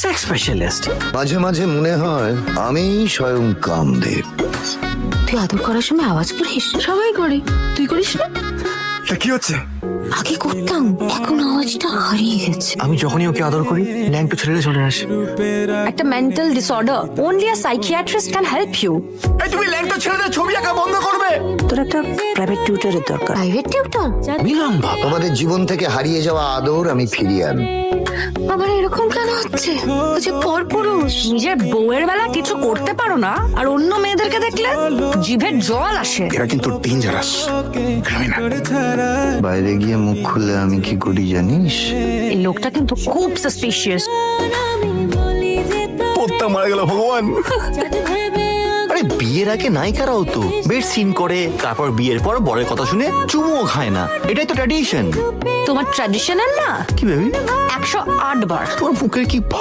Sex specialist. মাঝে মাঝে মনে হয় আমি স্বয়ং কামদেব। তুই আদর করার সময় আওয়াজ করিস? সবাই করি, তুই করিস না? কি হচ্ছে? আগে করতাম, এখন আওয়াজটা হারিয়ে গেছে। আমি যখনই ওকে আদর করি ল্যাংটো ছেড়ে চলে আসে। একটা mental disorder, only a psychiatrist can help you. এই তুমি ল্যাংটো ছেড়ে দিয়ে ছবি আঁকা বন্ধ করবে। তোর একটা প্রাইভেট টিউটরের দরকার। Private tutor? মিলন বাবা, তোমাদের জীবন থেকে হারিয়ে যাওয়া আদর আমি ফিরিয়ে আনি। আবার এরকম কেন হচ্ছে? যে পরপুরুষ, নিজের বউয়ের বেলা কিছু করতে পারো না, আর অন্য মেয়েদেরকে দেখলে জিভের জল আসে। এরা কিন্তু ডেঞ্জারাস ক্রিমিনাল। বাইরে গিয়ে মুখ খুললে আমি কি করি জানিস? এই লোকটা কিন্তু খুব সাসপিশিয়াস। পোত্তা মারা গেল ভগবান। আরে বিয়ের আগে নায়িকারাও তো বেড সিন করে, তারপর বিয়ের পর বরের কথা শুনে চুমুও খায় না। এটাই তো ট্র্যাডিশন। তোমার ট্র্যাডিশনাল না? কি ভেবি? 108 বার। তোর বুকের কি